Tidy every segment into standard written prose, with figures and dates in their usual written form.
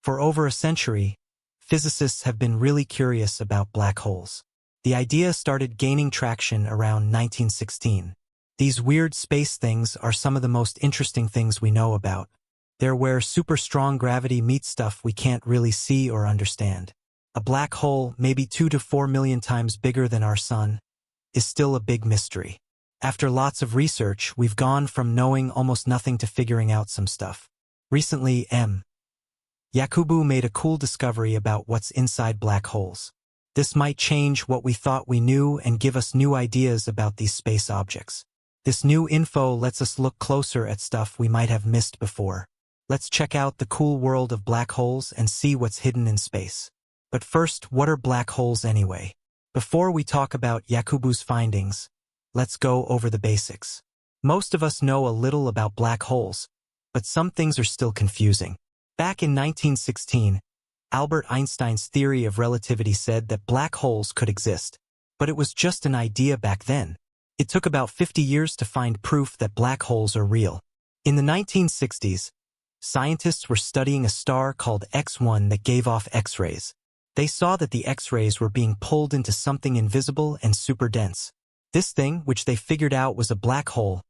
For over a century, physicists have been really curious about black holes. The idea started gaining traction around 1916. These weird space things are some of the most interesting things we know about. They're where super strong gravity meets stuff we can't really see or understand. A black hole, maybe 2 to 4 million times bigger than our sun, is still a big mystery. After lots of research, we've gone from knowing almost nothing to figuring out some stuff. Recently, Michio Kaku made a cool discovery about what's inside black holes. This might change what we thought we knew and give us new ideas about these space objects. This new info lets us look closer at stuff we might have missed before. Let's check out the cool world of black holes and see what's hidden in space. But first, what are black holes anyway? Before we talk about Kaku's findings, let's go over the basics. Most of us know a little about black holes, but some things are still confusing. Back in 1916, Albert Einstein's theory of relativity said that black holes could exist, but it was just an idea back then. It took about 50 years to find proof that black holes are real. In the 1960s, scientists were studying a star called X1 that gave off X-rays. They saw that the X-rays were being pulled into something invisible and super dense. This thing, which they figured out was a black hole,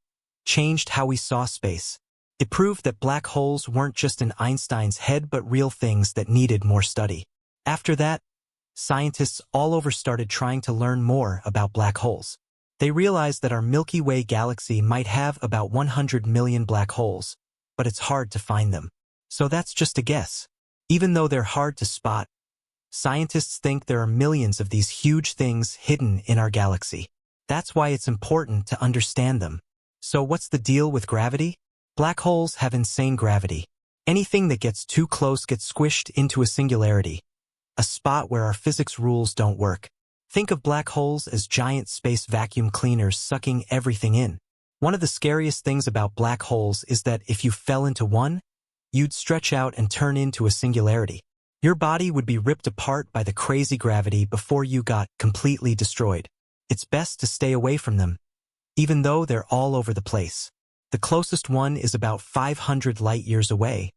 changed how we saw space. It proved that black holes weren't just in Einstein's head but real things that needed more study. After that, scientists all over started trying to learn more about black holes. They realized that our Milky Way galaxy might have about 100 million black holes, but it's hard to find them. So that's just a guess. Even though they're hard to spot, scientists think there are millions of these huge things hidden in our galaxy. That's why it's important to understand them. So what's the deal with gravity? Black holes have insane gravity. Anything that gets too close gets squished into a singularity, a spot where our physics rules don't work. Think of black holes as giant space vacuum cleaners sucking everything in. One of the scariest things about black holes is that if you fell into one, you'd stretch out and turn into a singularity. Your body would be ripped apart by the crazy gravity before you got completely destroyed. It's best to stay away from them, even though they're all over the place. The closest one is about 500 light years away,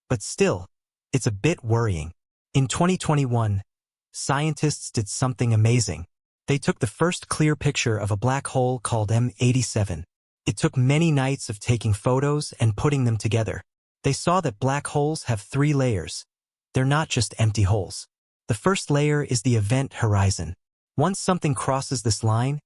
but still, it's a bit worrying. In 2021, scientists did something amazing. They took the first clear picture of a black hole called M87. It took many nights of taking photos and putting them together. They saw that black holes have 3 layers. They're not just empty holes. The first layer is the event horizon. Once something crosses this line,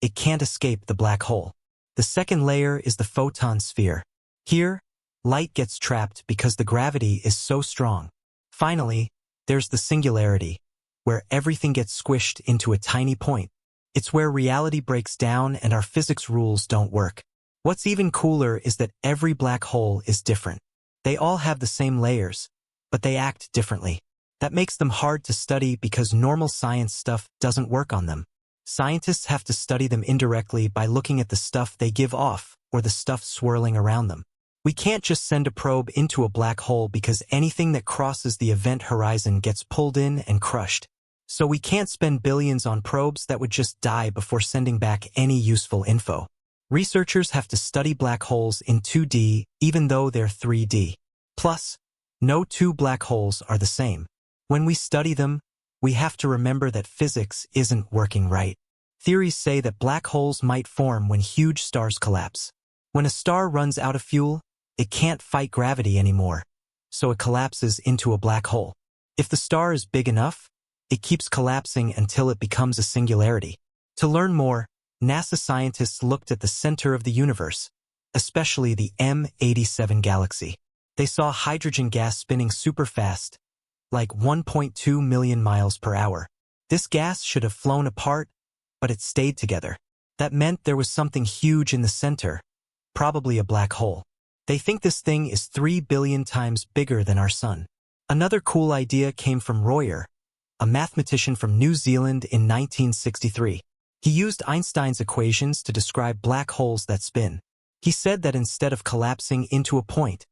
it can't escape the black hole. The second layer is the photon sphere. Here, light gets trapped because the gravity is so strong. Finally, there's the singularity, where everything gets squished into a tiny point. It's where reality breaks down and our physics rules don't work. What's even cooler is that every black hole is different. They all have the same layers, but they act differently. That makes them hard to study because normal science stuff doesn't work on them. Scientists have to study them indirectly by looking at the stuff they give off or the stuff swirling around them. We can't just send a probe into a black hole because anything that crosses the event horizon gets pulled in and crushed. So we can't spend billions on probes that would just die before sending back any useful info. Researchers have to study black holes in 2D even though they're 3D. Plus, no 2 black holes are the same. When we study them, we have to remember that physics isn't working right. Theories say that black holes might form when huge stars collapse. When a star runs out of fuel, it can't fight gravity anymore, so it collapses into a black hole. If the star is big enough, it keeps collapsing until it becomes a singularity. To learn more, NASA scientists looked at the center of the universe, especially the M87 galaxy. They saw hydrogen gas spinning super fast, like 1.2 million miles per hour. This gas should have flown apart, but it stayed together. That meant there was something huge in the center, probably a black hole. They think this thing is 3 billion times bigger than our sun. Another cool idea came from Royer, a mathematician from New Zealand in 1963. He used Einstein's equations to describe black holes that spin. He said that instead of collapsing into a point,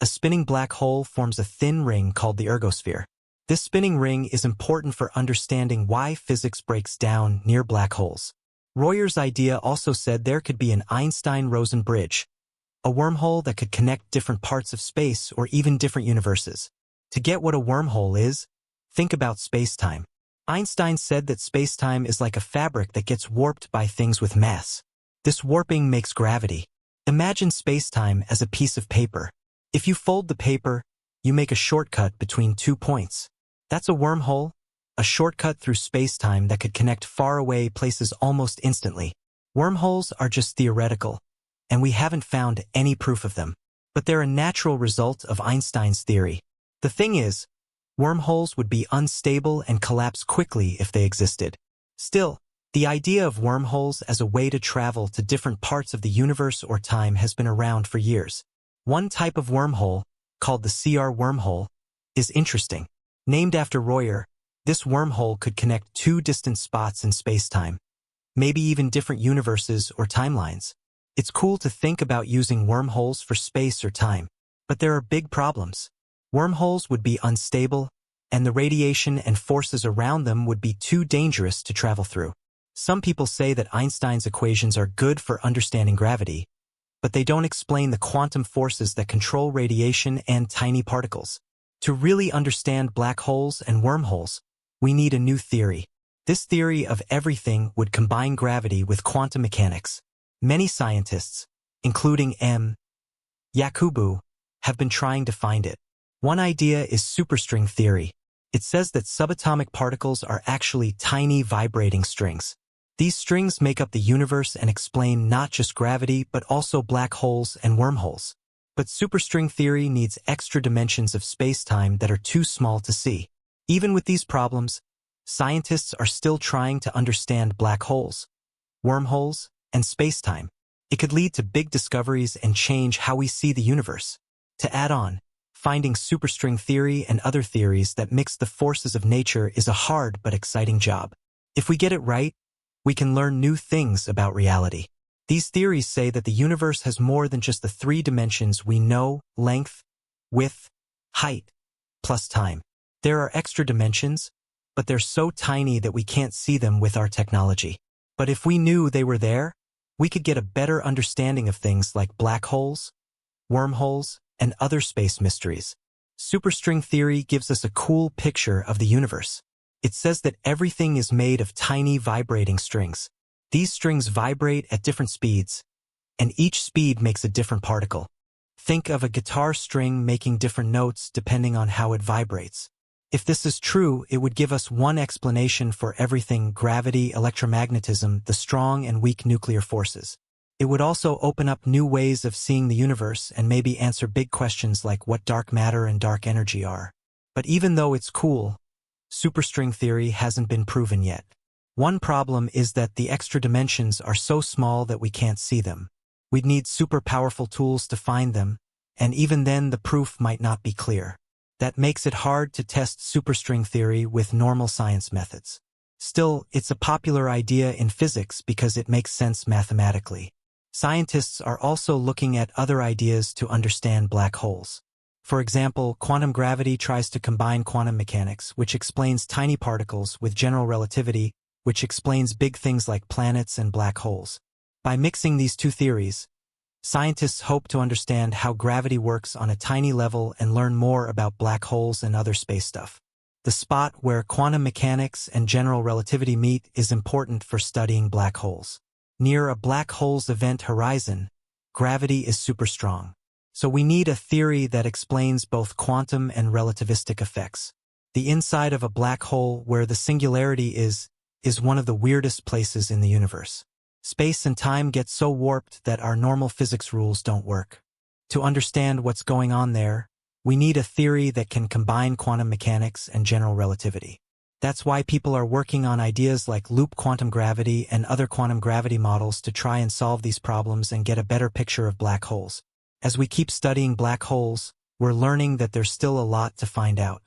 a spinning black hole forms a thin ring called the ergosphere. This spinning ring is important for understanding why physics breaks down near black holes. Royer's idea also said there could be an Einstein-Rosen bridge, a wormhole that could connect different parts of space or even different universes. To get what a wormhole is, think about space-time. Einstein said that space-time is like a fabric that gets warped by things with mass. This warping makes gravity. Imagine space-time as a piece of paper. If you fold the paper, you make a shortcut between 2 points. That's a wormhole, a shortcut through space-time that could connect faraway places almost instantly. Wormholes are just theoretical, and we haven't found any proof of them. But they're a natural result of Einstein's theory. The thing is, wormholes would be unstable and collapse quickly if they existed. Still, the idea of wormholes as a way to travel to different parts of the universe or time has been around for years. One type of wormhole, called the CR wormhole, is interesting. Named after Royer, this wormhole could connect 2 distant spots in space-time, maybe even different universes or timelines. It's cool to think about using wormholes for space or time, but there are big problems. Wormholes would be unstable, and the radiation and forces around them would be too dangerous to travel through. Some people say that Einstein's equations are good for understanding gravity, but they don't explain the quantum forces that control radiation and tiny particles. To really understand black holes and wormholes, we need a new theory. This theory of everything would combine gravity with quantum mechanics. Many scientists, including M. Yakubu, have been trying to find it. One idea is superstring theory. It says that subatomic particles are actually tiny vibrating strings. These strings make up the universe and explain not just gravity but also black holes and wormholes. But superstring theory needs extra dimensions of space-time that are too small to see. Even with these problems, scientists are still trying to understand black holes, wormholes, and space-time. It could lead to big discoveries and change how we see the universe. To add on, finding superstring theory and other theories that mix the forces of nature is a hard but exciting job. If we get it right, we can learn new things about reality. These theories say that the universe has more than just the 3 dimensions we know: length, width, height, plus time. There are extra dimensions, but they're so tiny that we can't see them with our technology. But if we knew they were there, we could get a better understanding of things like black holes, wormholes, and other space mysteries. Superstring theory gives us a cool picture of the universe. It says that everything is made of tiny vibrating strings. These strings vibrate at different speeds, and each speed makes a different particle. Think of a guitar string making different notes depending on how it vibrates. If this is true, it would give us one explanation for everything: gravity, electromagnetism, the strong and weak nuclear forces. It would also open up new ways of seeing the universe and maybe answer big questions like what dark matter and dark energy are. But even though it's cool, superstring theory hasn't been proven yet. One problem is that the extra dimensions are so small that we can't see them. We'd need super powerful tools to find them, and even then the proof might not be clear. That makes it hard to test superstring theory with normal science methods. Still, it's a popular idea in physics because it makes sense mathematically. Scientists are also looking at other ideas to understand black holes. For example, quantum gravity tries to combine quantum mechanics, which explains tiny particles, with general relativity, which explains big things like planets and black holes. By mixing these 2 theories, scientists hope to understand how gravity works on a tiny level and learn more about black holes and other space stuff. The spot where quantum mechanics and general relativity meet is important for studying black holes. Near a black hole's event horizon, gravity is super strong. So we need a theory that explains both quantum and relativistic effects. The inside of a black hole, where the singularity is one of the weirdest places in the universe. Space and time get so warped that our normal physics rules don't work. To understand what's going on there, we need a theory that can combine quantum mechanics and general relativity. That's why people are working on ideas like loop quantum gravity and other quantum gravity models to try and solve these problems and get a better picture of black holes. As we keep studying black holes, we're learning that there's still a lot to find out.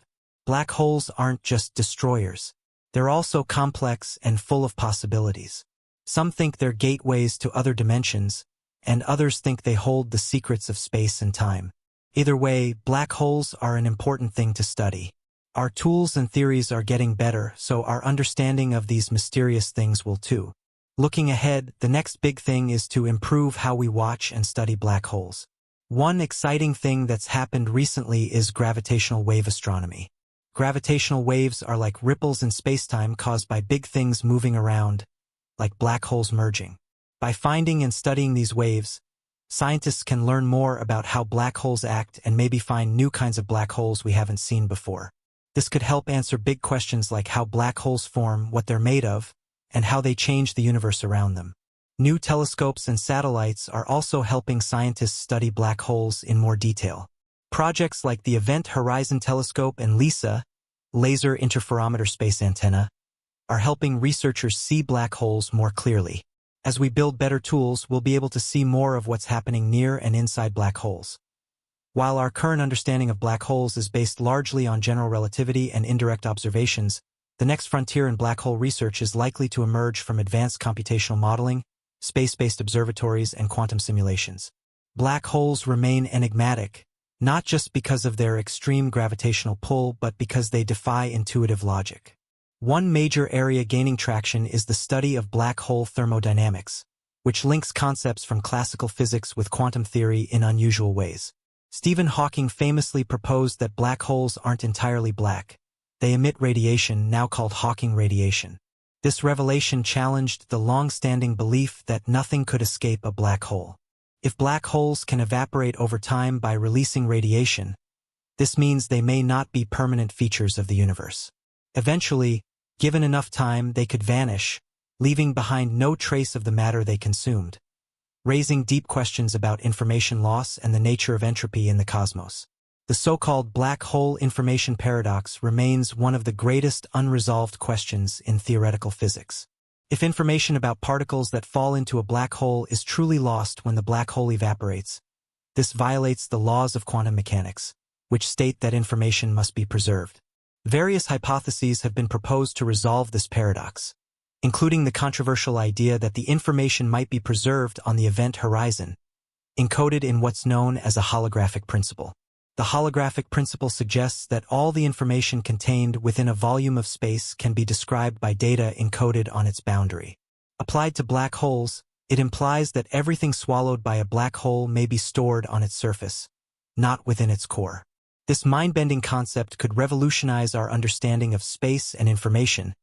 Black holes aren't just destroyers. They're also complex and full of possibilities. Some think they're gateways to other dimensions, and others think they hold the secrets of space and time. Either way, black holes are an important thing to study. Our tools and theories are getting better, so our understanding of these mysterious things will too. Looking ahead, the next big thing is to improve how we watch and study black holes. One exciting thing that's happened recently is gravitational wave astronomy. Gravitational waves are like ripples in spacetime caused by big things moving around, like black holes merging. By finding and studying these waves, scientists can learn more about how black holes act and maybe find new kinds of black holes we haven't seen before. This could help answer big questions like how black holes form, what they're made of, and how they change the universe around them. New telescopes and satellites are also helping scientists study black holes in more detail. Projects like the Event Horizon Telescope and LISA, Laser Interferometer Space Antenna, are helping researchers see black holes more clearly. As we build better tools, we'll be able to see more of what's happening near and inside black holes. While our current understanding of black holes is based largely on general relativity and indirect observations, the next frontier in black hole research is likely to emerge from advanced computational modeling, space-based observatories, and quantum simulations. Black holes remain enigmatic, not just because of their extreme gravitational pull, but because they defy intuitive logic. One major area gaining traction is the study of black hole thermodynamics, which links concepts from classical physics with quantum theory in unusual ways. Stephen Hawking famously proposed that black holes aren't entirely black. They emit radiation, now called Hawking radiation. This revelation challenged the long-standing belief that nothing could escape a black hole. If black holes can evaporate over time by releasing radiation, this means they may not be permanent features of the universe. Eventually, given enough time, they could vanish, leaving behind no trace of the matter they consumed, raising deep questions about information loss and the nature of entropy in the cosmos. The so-called black hole information paradox remains one of the greatest unresolved questions in theoretical physics. If information about particles that fall into a black hole is truly lost when the black hole evaporates, this violates the laws of quantum mechanics, which state that information must be preserved. Various hypotheses have been proposed to resolve this paradox, including the controversial idea that the information might be preserved on the event horizon, encoded in what's known as a holographic principle. The holographic principle suggests that all the information contained within a volume of space can be described by data encoded on its boundary. Applied to black holes, it implies that everything swallowed by a black hole may be stored on its surface, not within its core. This mind-bending concept could revolutionize our understanding of space and information,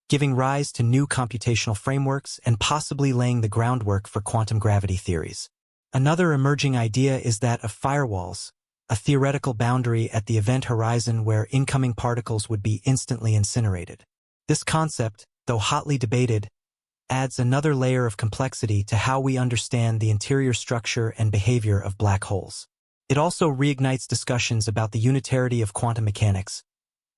giving rise to new computational frameworks and possibly laying the groundwork for quantum gravity theories. Another emerging idea is that of firewalls, a theoretical boundary at the event horizon where incoming particles would be instantly incinerated. This concept, though hotly debated, adds another layer of complexity to how we understand the interior structure and behavior of black holes. It also reignites discussions about the unitarity of quantum mechanics,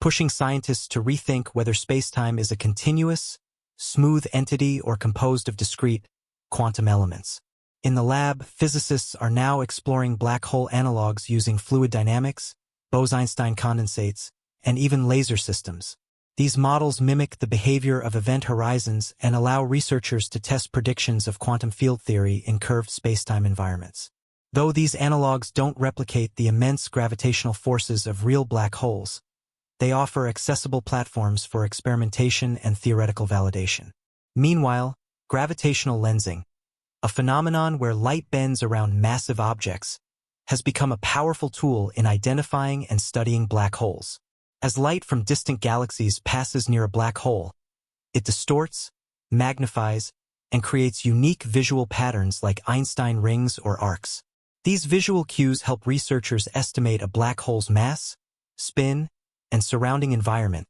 pushing scientists to rethink whether spacetime is a continuous, smooth entity or composed of discrete, quantum elements. In the lab, physicists are now exploring black hole analogs using fluid dynamics, Bose-Einstein condensates, and even laser systems. These models mimic the behavior of event horizons and allow researchers to test predictions of quantum field theory in curved spacetime environments. Though these analogs don't replicate the immense gravitational forces of real black holes, they offer accessible platforms for experimentation and theoretical validation. Meanwhile, gravitational lensing, a phenomenon where light bends around massive objects, has become a powerful tool in identifying and studying black holes. As light from distant galaxies passes near a black hole, it distorts, magnifies, and creates unique visual patterns like Einstein rings or arcs. These visual cues help researchers estimate a black hole's mass, spin, and surrounding environment,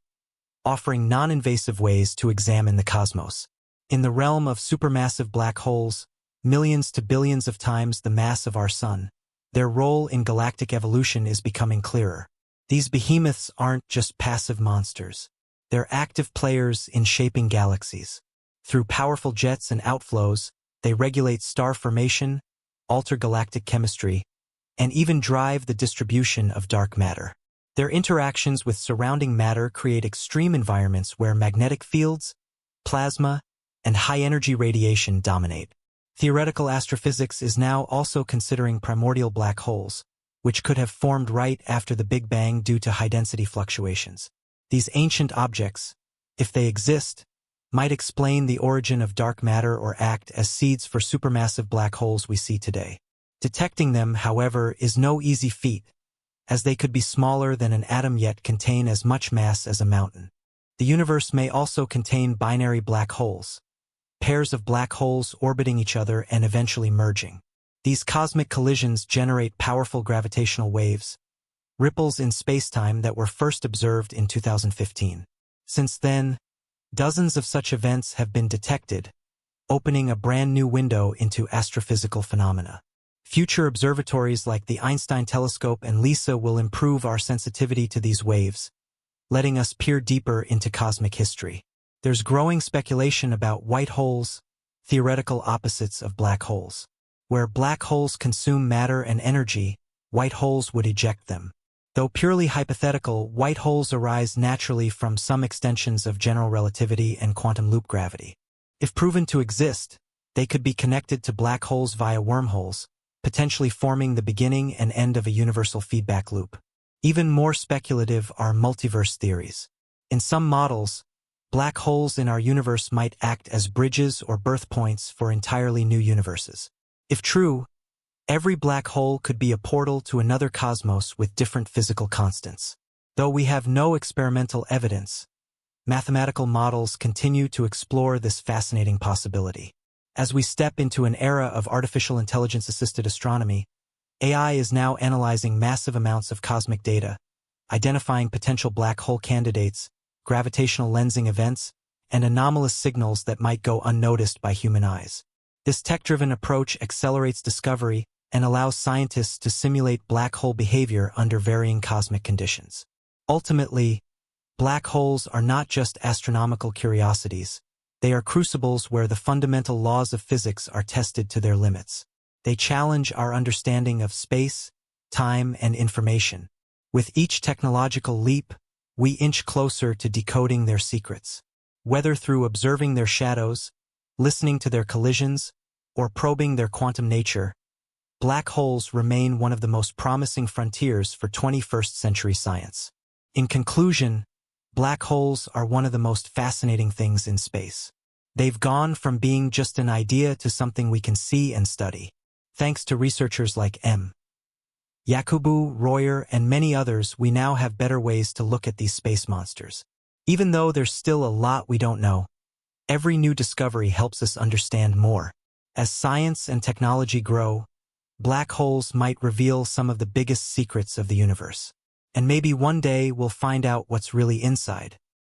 offering non-invasive ways to examine the cosmos. In the realm of supermassive black holes, millions to billions of times the mass of our Sun, their role in galactic evolution is becoming clearer. These behemoths aren't just passive monsters. They're active players in shaping galaxies. Through powerful jets and outflows, they regulate star formation, alter galactic chemistry, and even drive the distribution of dark matter. Their interactions with surrounding matter create extreme environments where magnetic fields, plasma, and high-energy radiation dominate. Theoretical astrophysics is now also considering primordial black holes, which could have formed right after the Big Bang due to high-density fluctuations. These ancient objects, if they exist, might explain the origin of dark matter or act as seeds for supermassive black holes we see today. Detecting them, however, is no easy feat, as they could be smaller than an atom yet contain as much mass as a mountain. The universe may also contain binary black holes, pairs of black holes orbiting each other and eventually merging. These cosmic collisions generate powerful gravitational waves, ripples in spacetime that were first observed in 2015. Since then, dozens of such events have been detected, opening a brand new window into astrophysical phenomena. Future observatories like the Einstein Telescope and LISA will improve our sensitivity to these waves, letting us peer deeper into cosmic history. There's growing speculation about white holes, theoretical opposites of black holes. Where black holes consume matter and energy, white holes would eject them. Though purely hypothetical, white holes arise naturally from some extensions of general relativity and quantum loop gravity. If proven to exist, they could be connected to black holes via wormholes, potentially forming the beginning and end of a universal feedback loop. Even more speculative are multiverse theories. In some models, black holes in our universe might act as bridges or birth points for entirely new universes. If true, every black hole could be a portal to another cosmos with different physical constants. Though we have no experimental evidence, mathematical models continue to explore this fascinating possibility. As we step into an era of artificial intelligence-assisted astronomy, AI is now analyzing massive amounts of cosmic data, identifying potential black hole candidates, gravitational lensing events, and anomalous signals that might go unnoticed by human eyes. This tech-driven approach accelerates discovery and allows scientists to simulate black hole behavior under varying cosmic conditions. Ultimately, black holes are not just astronomical curiosities. They are crucibles where the fundamental laws of physics are tested to their limits. They challenge our understanding of space, time, and information. With each technological leap, we inch closer to decoding their secrets. Whether through observing their shadows, listening to their collisions, or probing their quantum nature, black holes remain one of the most promising frontiers for 21st century science. In conclusion, black holes are one of the most fascinating things in space. They've gone from being just an idea to something we can see and study. Thanks to researchers like M. Yakubu, Royer, and many others, we now have better ways to look at these space monsters. Even though there's still a lot we don't know, every new discovery helps us understand more. As science and technology grow, black holes might reveal some of the biggest secrets of the universe. And maybe one day we'll find out what's really inside.